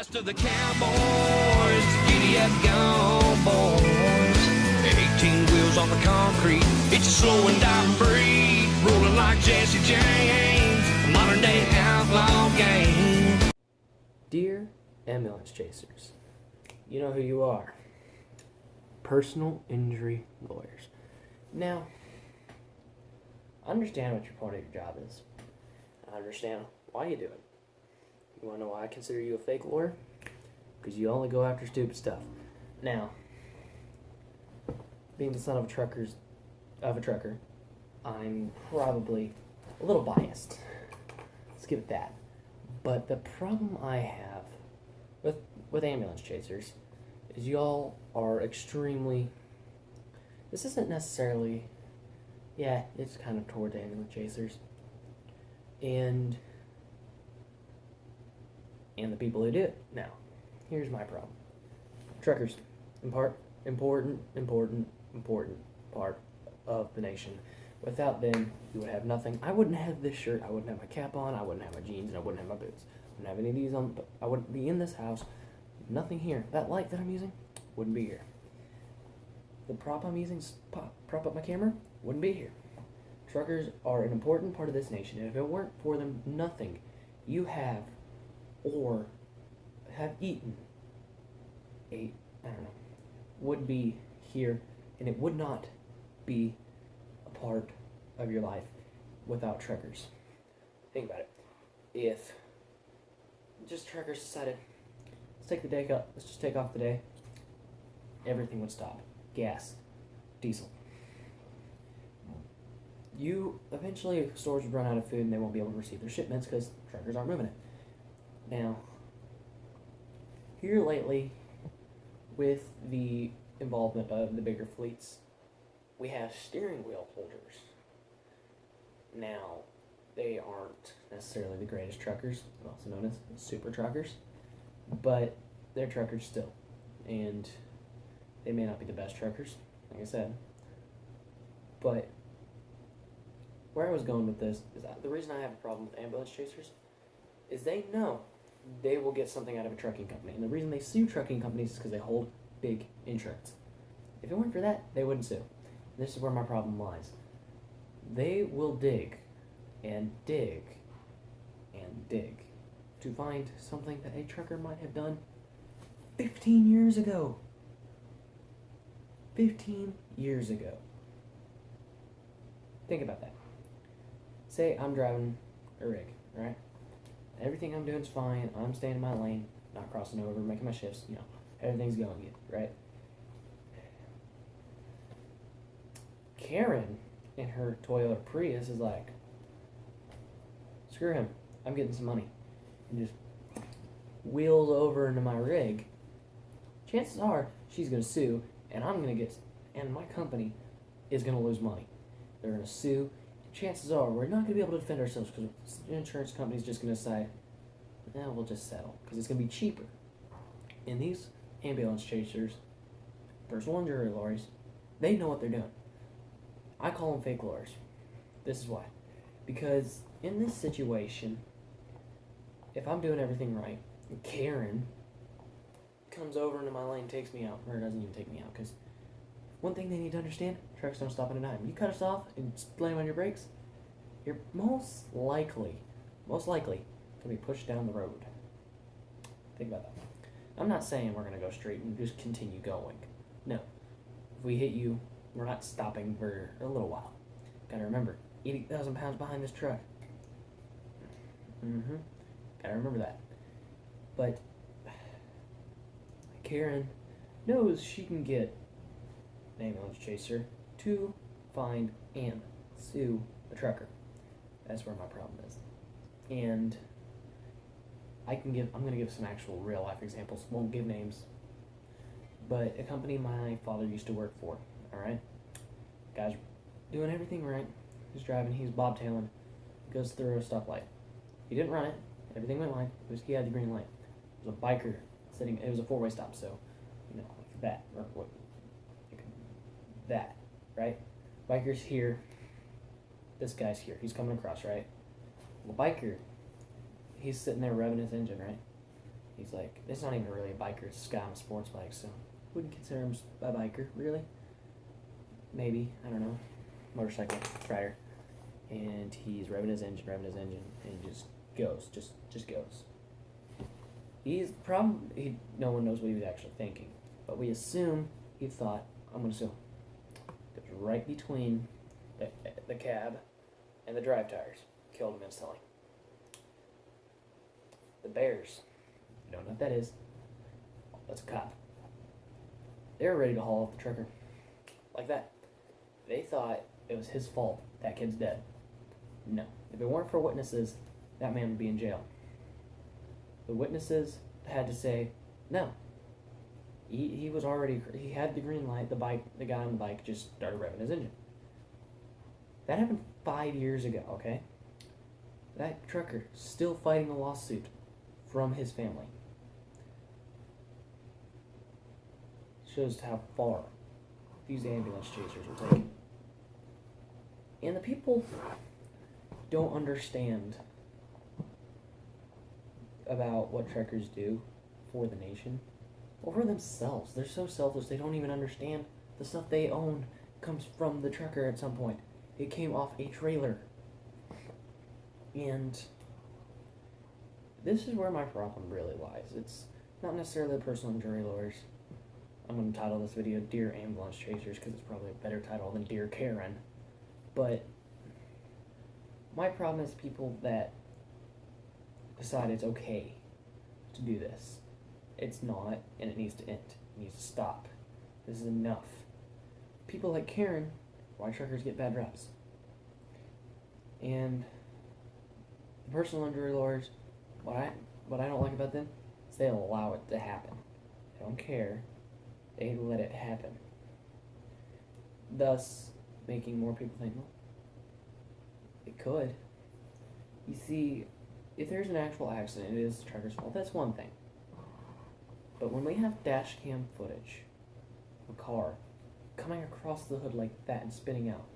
Last of the cowboys, giddy up gone boys. 18 wheels on the concrete, it's a slow and dying breed. Rolling like Jesse James, a modern day outlaw gang. Dear ambulance chasers, you know who you are. Personal injury lawyers. Now, I understand what your point of your job is. I understand why you do it. You want to know why I consider you a fake lawyer? Because you only go after stupid stuff. Now, being the son of a trucker, I'm probably a little biased. Let's give it that. But the problem I have with ambulance chasers is y'all are extremely... This isn't necessarily... Yeah, it's kind of toward ambulance chasers. And the people who do it. Now, here's my problem. Truckers, important part of the nation. Without them, you would have nothing. I wouldn't have this shirt. I wouldn't have my cap on. I wouldn't have my jeans, and I wouldn't have my boots. I wouldn't have any of these on. I wouldn't be in this house. Nothing here. That light that I'm using wouldn't be here. The prop I'm using to prop up my camera wouldn't be here. Truckers are an important part of this nation, and if it weren't for them, nothing you have or have eaten would be here, and it would not be a part of your life without truckers. Think about it. If just truckers decided, let's just take off the day, everything would stop. Gas, diesel. Eventually stores would run out of food and they won't be able to receive their shipments because truckers aren't moving it. Now, here lately, with the involvement of the bigger fleets, we have steering wheel holders. Now, they aren't necessarily the greatest truckers, also known as super truckers, but they're truckers still. And they may not be the best truckers, like I said, but where I was going with this is that the reason I have a problem with ambulance chasers is they know they will get something out of a trucking company. And the reason they sue trucking companies is because they hold big insurance. If it weren't for that, they wouldn't sue. And this is where my problem lies. They will dig and dig and dig to find something that a trucker might have done 15 years ago. 15 years ago. Think about that. Say I'm driving a rig, right? Everything I'm doing is fine. I'm staying in my lane, not crossing over, making my shifts, everything's going good, right? Karen in her Toyota Prius is like, screw him, I'm getting some money. And just wheels over into my rig. Chances are she's going to sue, and and my company is going to lose money. They're going to sue. Chances are we're not going to be able to defend ourselves because the insurance company's just going to say, we'll just settle because it's going to be cheaper. And these ambulance chasers, personal injury lawyers, they know what they're doing. I call them fake lawyers. This is why. Because in this situation, if I'm doing everything right, and Karen comes over into my lane, takes me out, or doesn't even take me out, because one thing they need to understand, trucks don't stop at a dime. You cut us off and slam on your brakes, you're most likely going to be pushed down the road. Think about that. I'm not saying we're going to go straight and just continue going. No. If we hit you, we're not stopping for a little while. Got to remember, 80,000 pounds behind this truck. Got to remember that. But Karen knows she can get an ambulance chaser to find and sue the trucker. That's where my problem is. And I'm going to give some actual real life examples. Won't give names. But a company my father used to work for, alright? Guy's doing everything right. He's driving, he's bobtailing, goes through a stoplight. He didn't run it, everything went fine. He had the green light. It was a biker sitting, it was a four-way stop, so, like that, or what, like that, right? Biker's here, this guy's here, he's coming across, right? The biker, he's sitting there revving his engine, right? He's like, it's not even really a biker, it's a guy on a sports bike, so wouldn't consider him a biker, really. Maybe, I don't know. Motorcycle rider. And he's revving his engine, and he just goes, just goes. No one knows what he was actually thinking, but we assume he thought, I'm gonna sue him. Goes right between the cab and the drive tires. Killed him instantly. The Bears, you don't know what that is. That's a cop. They were ready to haul off the trucker. Like that. They thought it was his fault that kid's dead. No. If it weren't for witnesses, that man would be in jail. The witnesses had to say, no. He had the green light, the guy on the bike just started revving his engine. That happened 5 years ago, okay? That trucker still fighting a lawsuit from his family. Shows how far these ambulance chasers will take. And the people don't understand about what truckers do for the nation or for themselves. They're so selfish, they don't even understand the stuff they own comes from the trucker at some point. It came off a trailer. And this is where my problem really lies. It's not necessarily the personal injury lawyers. I'm going to title this video Dear Ambulance Chasers because it's probably a better title than Dear Karen. But my problem is people that decide it's okay to do this. It's not, and it needs to end. It needs to stop. This is enough. People like Karen, why truckers get bad reps. And the personal injury lawyers, what I don't like about them is they allow it to happen. They don't care. They let it happen. Thus, making more people think, well, it could. You see, if there's an actual accident, it is the trucker's fault. That's one thing. But when we have dash cam footage of a car coming across the hood like that and spinning out,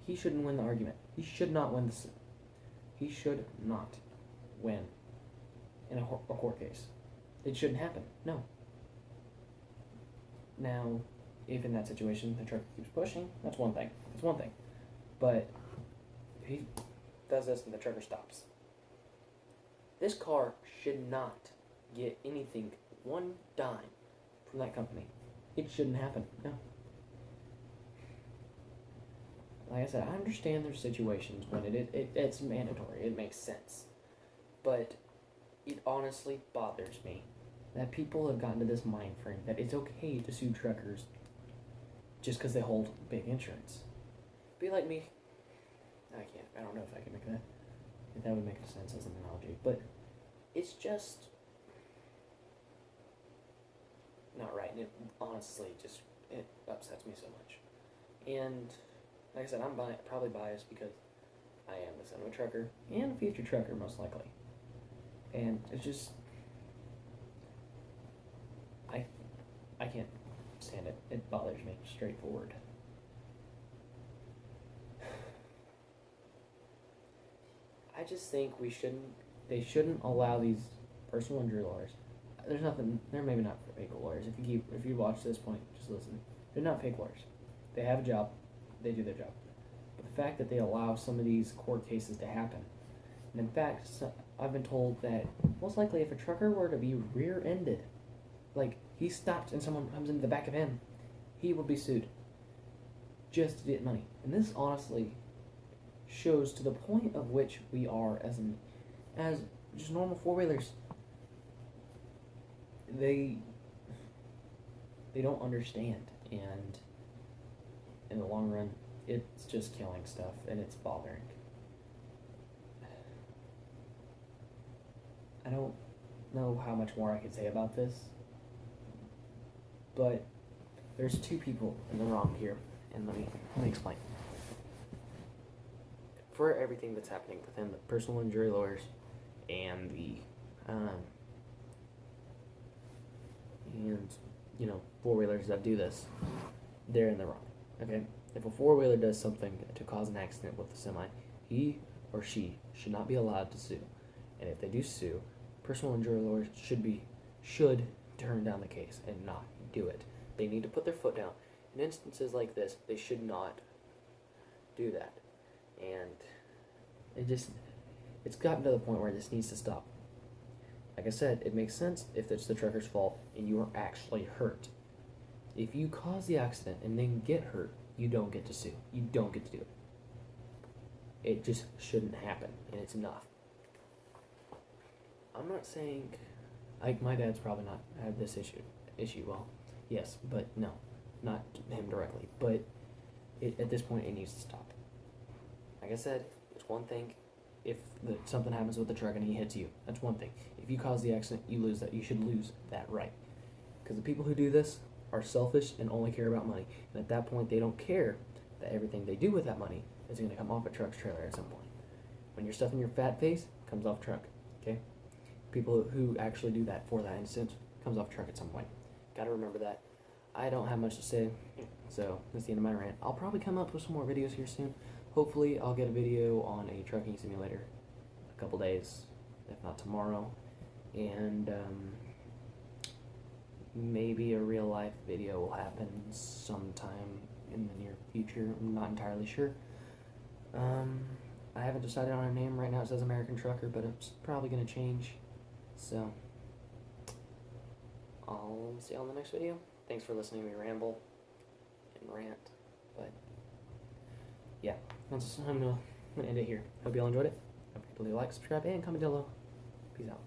he shouldn't win the argument. He should not win the suit. He should not win in a court case. It shouldn't happen. No. Now, if in that situation the trucker keeps pushing, that's one thing. That's one thing. But if he does this and the trucker stops, this car should not get anything, one dime from that company. It shouldn't happen. No. Like I said, I understand there's situations when it's mandatory. It makes sense. But it honestly bothers me that people have gotten to this mind frame that it's okay to sue truckers just because they hold big insurance. Be like me. I don't know if I can make that. If that would make sense as an analogy. But it's just not right. And it honestly it upsets me so much. And like I said, I'm probably biased because I am the son of a trucker and a future trucker, most likely. And it's just, I can't stand it. It bothers me, straightforward. I just think they shouldn't allow these personal injury lawyers. They're maybe not fake lawyers. If you watch this point, just listen. They're not fake lawyers. They have a job. They do their job. But the fact that they allow some of these court cases to happen, and in fact, I've been told that most likely if a trucker were to be rear-ended, like he stopped and someone comes into the back of him, he will be sued just to get money. And this honestly shows to the point of which we are as just normal four-wheelers. They don't understand, and in the long run, it's just killing stuff, and it's bothering. I don't know how much more I could say about this, but there's two people in the wrong here, and let me explain. For everything that's happening within the personal injury lawyers and the four-wheelers that do this, they're in the wrong. Okay? If a four-wheeler does something to cause an accident with a semi, he or she should not be allowed to sue. And if they do sue, personal injury lawyers should turn down the case and not do it. They need to put their foot down. In instances like this, they should not do that. And it's gotten to the point where this needs to stop. Like I said, it makes sense if it's the trucker's fault and you are actually hurt. If you cause the accident and then get hurt, you don't get to sue. You don't get to do it. It just shouldn't happen, and it's enough. I'm not saying, like, my dad's probably not had this issue. Well, yes, but no, not him directly. But at this point, it needs to stop. Like I said, it's one thing if something happens with the truck and he hits you. That's one thing. If you cause the accident, you lose that. You should lose that right. Because the people who do this are selfish and only care about money. And at that point, they don't care that everything they do with that money is going to come off a truck's trailer at some point. When you're stuffing your fat face, comes off truck. Okay? People who actually do that for that instance comes off truck at some point. Got to remember that. I don't have much to say, so that's the end of my rant. I'll probably come up with some more videos here soon. Hopefully, I'll get a video on a trucking simulator in a couple days, if not tomorrow. And maybe a real life video will happen sometime in the near future. I'm not entirely sure. I haven't decided on a name right now. It says American Trucker, but it's probably going to change. So, I'll see you on the next video. Thanks for listening to me ramble and rant. But, yeah, I'm going to end it here. Hope you all enjoyed it. Hope you like, subscribe, and comment down below. Peace out.